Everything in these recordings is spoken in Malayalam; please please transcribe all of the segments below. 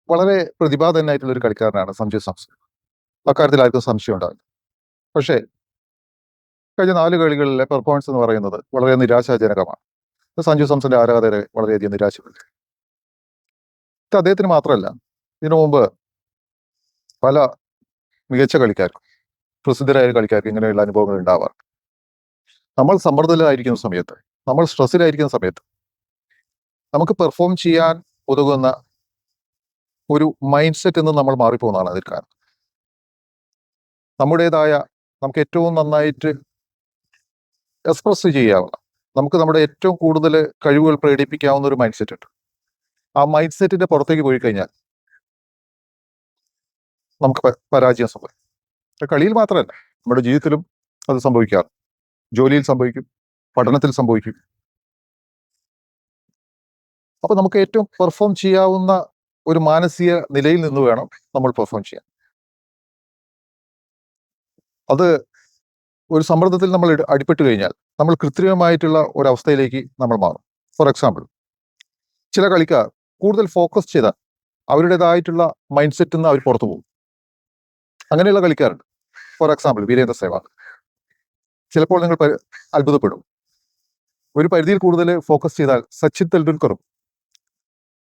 വളരെ പ്രതിഭാധനായിട്ടുള്ള ഒരു കളിക്കാരനാണ് സഞ്ജു സാംസൺ. അക്കാര്യത്തിൽ ആർക്കും സംശയം ഉണ്ടാവില്ല. പക്ഷേ കഴിഞ്ഞ 4 കളികളിലെ പെർഫോമൻസ് എന്ന് പറയുന്നത് വളരെ നിരാശാജനകമാണ്. സഞ്ജു സാംസന്റെ ആരാധകരെ വളരെയധികം നിരാശപ്പെടുത്തി. ഇത് അദ്ദേഹത്തിന് മാത്രമല്ല, ഇതിനു മുമ്പ് പല മികച്ച കളിക്കാർക്കും പ്രസിദ്ധരായ കളിക്കാർക്ക് ഇങ്ങനെയുള്ള അനുഭവങ്ങൾ ഉണ്ടാവാറുണ്ട്. നമ്മൾ സമ്മർദ്ദത്തിലായിരിക്കുന്ന സമയത്ത്, നമ്മൾ സ്ട്രെസ്സിലായിരിക്കുന്ന സമയത്ത് നമുക്ക് പെർഫോം ചെയ്യാൻ ഉതകുന്ന ഒരു മൈൻഡ് സെറ്റ് എന്ന് നമ്മൾ മാറിപ്പോകുന്നതാണ് അതിൽ കാരണം. നമ്മുടേതായ നമുക്ക് ഏറ്റവും നന്നായിട്ട് എക്സ്പ്രസ് ചെയ്യാവുന്ന, നമുക്ക് നമ്മുടെ ഏറ്റവും കൂടുതൽ കഴിവുകൾ പ്രകടിപ്പിക്കാവുന്ന ഒരു മൈൻഡ് സെറ്റ് ഉണ്ട്. ആ മൈൻഡ് സെറ്റിന്റെ പുറത്തേക്ക് പോയി കഴിഞ്ഞാൽ നമുക്ക് പരാജയം സംഭവിക്കും. കളിയിൽ മാത്രമല്ല, നമ്മുടെ ജീവിതത്തിലും അത് സംഭവിക്കാറ്. ജോലിയിൽ സംഭവിക്കും, പഠനത്തിൽ സംഭവിക്കും. അപ്പൊ നമുക്ക് ഏറ്റവും പെർഫോം ചെയ്യാവുന്ന ഒരു മാനസിക നിലയിൽ നിന്ന് വേണം നമ്മൾ പെർഫോം ചെയ്യാൻ. അത് ഒരു സമ്മർദ്ദത്തിൽ നമ്മൾ അടിപ്പെട്ട് കഴിഞ്ഞാൽ നമ്മൾ കൃത്രിമമായിട്ടുള്ള ഒരവസ്ഥയിലേക്ക് നമ്മൾ മാറും. ഫോർ എക്സാമ്പിൾ, ചില കളിക്കാർ കൂടുതൽ ഫോക്കസ് ചെയ്താൽ അവരുടേതായിട്ടുള്ള മൈൻഡ് സെറ്റിൽ നിന്ന് അവർ പുറത്തു പോകും. അങ്ങനെയുള്ള കളിക്കാരുണ്ട്. For example, Virender Sehwag. ചിലപ്പോൾ നിങ്ങൾ അത്ഭുതപ്പെടും. ഒരു പരിധിയിൽ കൂടുതൽ ഫോക്കസ് ചെയ്താൽ സച്ചിൻ തെണ്ടുൽക്കറും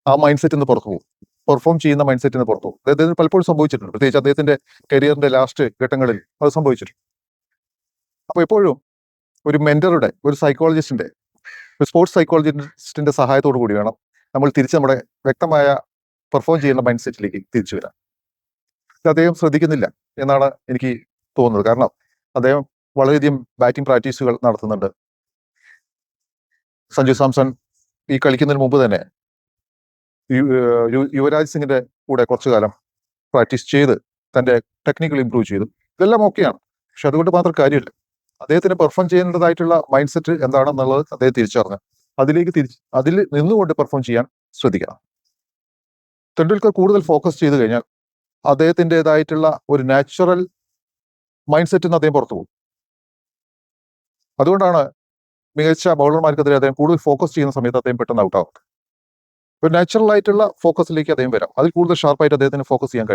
ആ മൈൻഡ് സെറ്റിൽ നിന്ന് പുറത്തു പോകും. പെർഫോം ചെയ്യുന്ന മൈൻഡ് സെറ്റിൽ നിന്ന് പുറത്തു പോകും. അദ്ദേഹത്തിന് പലപ്പോഴും സംഭവിച്ചിട്ടുണ്ട്. പ്രത്യേകിച്ച് അദ്ദേഹത്തിന്റെ കരിയറിന്റെ ലാസ്റ്റ് ഘട്ടങ്ങളിൽ അത് സംഭവിച്ചിട്ടുണ്ട്. അപ്പോൾ എപ്പോഴും ഒരു മെന്ററുടെ, ഒരു സൈക്കോളജിസ്റ്റിന്റെ, ഒരു സ്പോർട്സ് സൈക്കോളജിസ്റ്റിന്റെ സഹായത്തോടു കൂടി വേണം നമ്മൾ തിരിച്ച് നമ്മുടെ വ്യക്തമായ പെർഫോം ചെയ്യുന്ന മൈൻഡ് സെറ്റിലേക്ക് തിരിച്ചു വരാൻ. ഇത് അദ്ദേഹം ശ്രദ്ധിക്കുന്നില്ല എന്നാണ് എനിക്ക് തോന്നുന്നത്. കാരണം അദ്ദേഹം വളരെയധികം ബാറ്റിംഗ് പ്രാക്ടീസുകൾ നടത്തുന്നുണ്ട്. സഞ്ജു സാംസൺ ഈ കളിക്കുന്നതിന് മുമ്പ് തന്നെ യുവരാജ് സിംഗിന്റെ കൂടെ കുറച്ചു കാലം പ്രാക്ടീസ് ചെയ്ത് തന്റെ ടെക്നിക്കൽ ഇംപ്രൂവ് ചെയ്തു. ഇതെല്ലാം ഓക്കെയാണ്. പക്ഷെ അതുകൊണ്ട് മാത്രം കാര്യമില്ല. അദ്ദേഹത്തിന് പെർഫോം ചെയ്യേണ്ടതായിട്ടുള്ള മൈൻഡ് സെറ്റ് എന്താണെന്നുള്ളത് അദ്ദേഹം തിരിച്ചറിഞ്ഞു അതിൽ നിന്നുകൊണ്ട് പെർഫോം ചെയ്യാൻ ശ്രദ്ധിക്കണം. തെണ്ടുൽക്കർ കൂടുതൽ ഫോക്കസ് ചെയ്ത് കഴിഞ്ഞാൽ അദ്ദേഹത്തിൻ്റെതായിട്ടുള്ള ഒരു നാച്ചുറൽ മൈൻഡ് സെറ്റിൽ നിന്ന് അദ്ദേഹം പുറത്തു പോകും. അതുകൊണ്ടാണ് മികച്ച ബൗളർമാർക്കെതിരെ അദ്ദേഹം കൂടുതൽ ഫോക്കസ് ചെയ്യുന്ന സമയത്ത് അദ്ദേഹം പെട്ടെന്ന് ഔട്ടാവും. ഒരു നാച്ചുറൽ ആയിട്ടുള്ള ഫോക്കസിലേക്ക് അദ്ദേഹം വരാം. അതിൽ കൂടുതൽ ഷാർപ്പായിട്ട് അദ്ദേഹത്തിന് ഫോക്കസ് ചെയ്യാൻ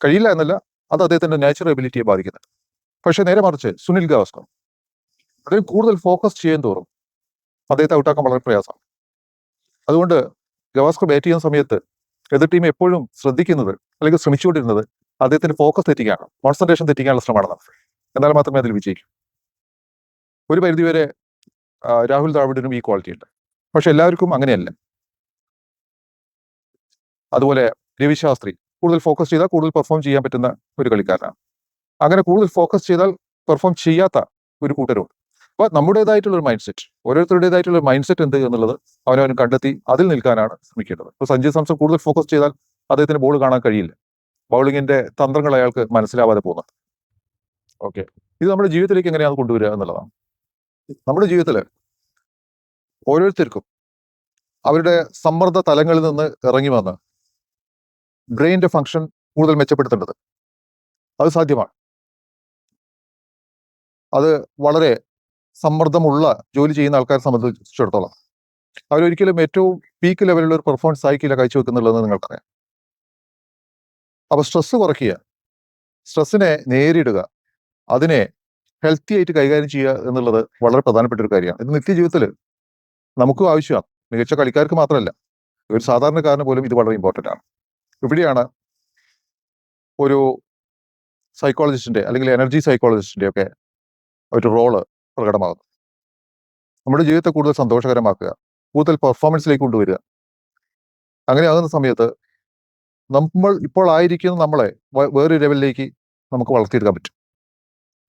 കഴിയില്ല എന്നല്ല, അത് അദ്ദേഹത്തിന്റെ നാച്ചുറൽ എബിലിറ്റിയെ ബാധിക്കുന്നുണ്ട്. പക്ഷെ നേരെ മറിച്ച് സുനിൽ ഗവാസ്കർ, അദ്ദേഹം കൂടുതൽ ഫോക്കസ് ചെയ്യാൻ തോറും അദ്ദേഹത്തെ ഔട്ടാക്കാൻ വളരെ പ്രയാസമാണ്. അതുകൊണ്ട് ഗവാസ്കർ ബാറ്റ് ചെയ്യുന്ന സമയത്ത് എതിർ ടീം എപ്പോഴും ശ്രദ്ധിക്കുന്നത് അല്ലെങ്കിൽ ശ്രമിച്ചുകൊണ്ടിരുന്നത് അദ്ദേഹത്തിന്റെ ഫോക്കസ് തെറ്റിക്കാണ്, കോൺസെൻട്രേഷൻ തെറ്റിക്കാനുള്ള ശ്രമമാണ് നടത്തുന്നത്. എന്നാൽ മാത്രമേ അതിൽ വിജയിക്കൂ. ഒരു പരിധിവരെ രാഹുൽ ദ്രാവിഡിനും ഈ ക്വാളിറ്റി ഉണ്ട്. പക്ഷെ എല്ലാവർക്കും അങ്ങനെയല്ല. അതുപോലെ രവി ശാസ്ത്രി കൂടുതൽ ഫോക്കസ് ചെയ്താൽ കൂടുതൽ പെർഫോം ചെയ്യാൻ പറ്റുന്ന ഒരു കളിക്കാരനാണ്. അങ്ങനെ കൂടുതൽ ഫോക്കസ് ചെയ്താൽ പെർഫോം ചെയ്യാത്ത ഒരു കൂട്ടരുണ്ട്. അപ്പൊ നമ്മുടേതായിട്ടുള്ള ഒരു മൈൻഡ് സെറ്റ്, ഓരോരുത്തരുടേതായിട്ടുള്ള ഒരു മൈൻഡ് സെറ്റ് എന്ത് എന്നുള്ളത് അവനവൻ കണ്ടെത്തി അതിൽ നിൽക്കാനാണ് ശ്രമിക്കേണ്ടത്. ഇപ്പൊ സഞ്ജു സാംസൺ കൂടുതൽ ഫോക്കസ് ചെയ്താൽ അദ്ദേഹത്തിന് ബോൾ കാണാൻ കഴിയില്ല. ബൗളിങ്ങിന്റെ തന്ത്രങ്ങൾ അയാൾക്ക് മനസ്സിലാവാതെ പോകുന്നുണ്ട്. ഓക്കെ, ഇത് നമ്മുടെ ജീവിതത്തിലേക്ക് എങ്ങനെയാണ് കൊണ്ടുവരിക എന്നുള്ളതാണ്. നമ്മുടെ ജീവിതത്തിൽ ഓരോരുത്തർക്കും അവരുടെ സമ്മർദ്ദ തലങ്ങളിൽ നിന്ന് ഇറങ്ങി വന്ന് ബ്രെയിനിന്റെ ഫംഗ്ഷൻ കൂടുതൽ മെച്ചപ്പെടുത്തേണ്ടത് അത് സാധ്യമാണ്. അത് വളരെ സമ്മർദ്ദമുള്ള ജോലി ചെയ്യുന്ന ആൾക്കാരെ സംബന്ധിച്ചിടത്തോളം അവരൊരിക്കലും ഏറ്റവും പീക്ക് ലെവലിലുള്ള ഒരു പെർഫോമൻസ് ആയിരിക്കില്ല കാഴ്ചവെക്കുന്നുള്ളതെന്ന് നിങ്ങൾക്കറിയാം. അപ്പൊ സ്ട്രെസ് കുറയ്ക്കുക, സ്ട്രെസ്സിനെ നേരിടുക, അതിനെ ഹെൽത്തി ആയിട്ട് കൈകാര്യം ചെയ്യുക എന്നുള്ളത് വളരെ പ്രധാനപ്പെട്ട ഒരു കാര്യമാണ്. ഇത് നിത്യജീവിതത്തിൽ നമുക്കും ആവശ്യമാണ്. മികച്ച കളിക്കാർക്ക് മാത്രമല്ല, ഒരു സാധാരണക്കാരന് പോലും ഇത് വളരെ ഇമ്പോർട്ടൻ്റ് ആണ്. ഇവിടെയാണ് ഒരു സൈക്കോളജിസ്റ്റിന്റെ അല്ലെങ്കിൽ എനർജി സൈക്കോളജിസ്റ്റിന്റെ ഒക്കെ ഒരു റോള് പ്രകടമാകുന്നു. നമ്മുടെ ജീവിതത്തെ കൂടുതൽ സന്തോഷകരമാക്കുക, കൂടുതൽ പെർഫോമൻസിലേക്ക് കൊണ്ടുവരിക. അങ്ങനെ ആകുന്ന സമയത്ത് നമ്മൾ ഇപ്പോൾ ആയിരിക്കുന്ന നമ്മളെ വേറൊരു ലെവലിലേക്ക് നമുക്ക് വളർത്തിയെടുക്കാൻ പറ്റും.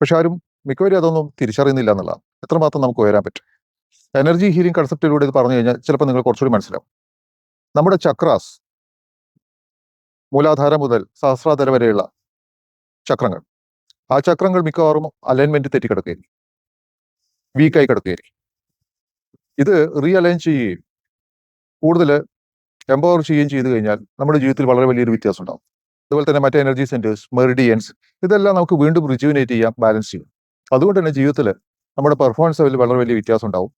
പക്ഷെ ആരും മിക്കവരും അതൊന്നും തിരിച്ചറിയുന്നില്ല എന്നുള്ളതാണ്. എത്രമാത്രം നമുക്ക് ഉയരാൻ പറ്റും. എനർജി ഹീലിംഗ് കൺസെപ്റ്റിലൂടെ ഇത് പറഞ്ഞു കഴിഞ്ഞാൽ ചിലപ്പോൾ നിങ്ങൾ കുറച്ചുകൂടി മനസ്സിലാവും. നമ്മുടെ ചക്രാസ്, മൂലാധാരം മുതൽ സഹസ്രാധാരം വരെയുള്ള ചക്രങ്ങൾ, ആ ചക്രങ്ങൾ മിക്കവാറും അലൈൻമെന്റ് തെറ്റിക്കിടക്കുകയായിരിക്കും, വീക്കായി കിടക്കുകയായിരിക്കും. ഇത് റീഅലൈൻ ചെയ്യുകയും കൂടുതൽ എംപവർ ചെയ്യുകയും ചെയ്തു കഴിഞ്ഞാൽ നമ്മുടെ ജീവിതത്തിൽ വളരെ വലിയൊരു വ്യത്യാസം ഉണ്ടാവും. അതുപോലെ തന്നെ മറ്റേ എനർജി സെന്റേഴ്സ്, മെറിഡിയൻസ്, ഇതെല്ലാം നമുക്ക് വീണ്ടും റിജുവിനേറ്റ് ചെയ്യാം, ബാലൻസ് ചെയ്യാം. അതുകൊണ്ട് തന്നെ ജീവിതത്തിൽ നമ്മുടെ പെർഫോമൻസ് ലെവലിൽ വളരെ വലിയ വ്യത്യാസം ഉണ്ടാവും,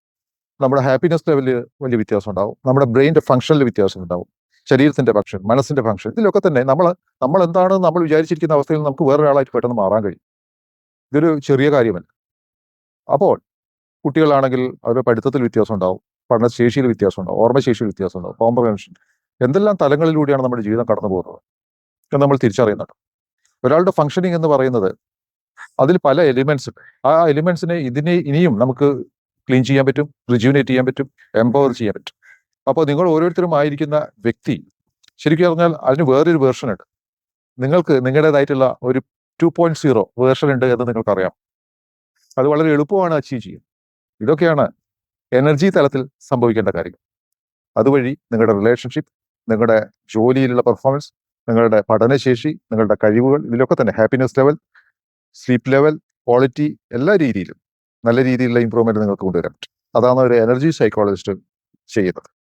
നമ്മുടെ ഹാപ്പിനെസ് ലെവലിൽ വലിയ വ്യത്യാസം ഉണ്ടാവും, നമ്മുടെ ബ്രെയിനിന്റെ ഫംഗ്ഷനിൽ വ്യത്യാസം ഉണ്ടാവും. ശരീരത്തിന്റെ ഫംഗ്ഷൻ, മനസ്സിന്റെ ഫംഗ്ഷൻ, ഇതിലൊക്കെ തന്നെ നമ്മൾ എന്താണ് നമ്മൾ വിചാരിച്ചിരിക്കുന്ന അവസ്ഥയിൽ നിന്ന് നമുക്ക് വേറൊരാളായിട്ട് പെട്ടെന്ന് മാറാൻ കഴിയും. ഇതൊരു ചെറിയ കാര്യമല്ല. അപ്പോൾ കുട്ടികളാണെങ്കിൽ അവരുടെ പഠിത്തത്തിൽ വ്യത്യാസം ഉണ്ടാവും, പഠനശേഷിയിൽ വ്യത്യാസം ഉണ്ടാവും, ഓർമ്മശേഷിയിൽ വ്യത്യാസം ഉണ്ടാവും, കോംപ്രഹെൻഷൻ, എന്തെല്ലാം തലങ്ങളിലൂടെയാണ് നമ്മുടെ ജീവിതം കടന്നു പോകുന്നത് എന്ന് നമ്മൾ തിരിച്ചറിയുന്നുണ്ട്. ഒരാളുടെ ഫംഗ്ഷനിങ് എന്ന് പറയുന്നത് അതിൽ പല എലിമെന്റ്സ് ഉണ്ട്. ആ എലിമെന്റ്സിനെ ഇനിയും നമുക്ക് ക്ലീൻ ചെയ്യാൻ പറ്റും, റിജ്യൂനേറ്റ് ചെയ്യാൻ പറ്റും, എംപവർ ചെയ്യാൻ പറ്റും. അപ്പോൾ നിങ്ങൾ ഓരോരുത്തരും ആയിരിക്കുന്ന വ്യക്തി ശരിക്കും പറഞ്ഞാൽ അതിന് വേറൊരു വേർഷൻ ഉണ്ട്. നിങ്ങൾക്ക് നിങ്ങളുടേതായിട്ടുള്ള ഒരു 2.0 വേർഷൻ ഉണ്ട് എന്ന് നിങ്ങൾക്കറിയാം. അത് വളരെ എളുപ്പമാണ് അച്ചീവ് ചെയ്യുക. ഇതൊക്കെയാണ് എനർജി തലത്തിൽ സംഭവിക്കേണ്ട കാര്യം. അതുവഴി നിങ്ങളുടെ റിലേഷൻഷിപ്പ്, നിങ്ങളുടെ ജോലിയിലുള്ള പെർഫോമൻസ്, നിങ്ങളുടെ പഠനശേഷി, നിങ്ങളുടെ കഴിവുകൾ, ഇതിലൊക്കെ തന്നെ happiness level, sleep level, quality, എല്ലാ രീതിയിലും നല്ല രീതിയിലുള്ള ഇമ്പ്രൂവ്മെന്റ് നിങ്ങൾക്ക് കൊണ്ടുവരാൻ പറ്റും. അതാണ് ഒരു എനർജി സൈക്കോളജിസ്റ്റ് ചെയ്യുന്നത്.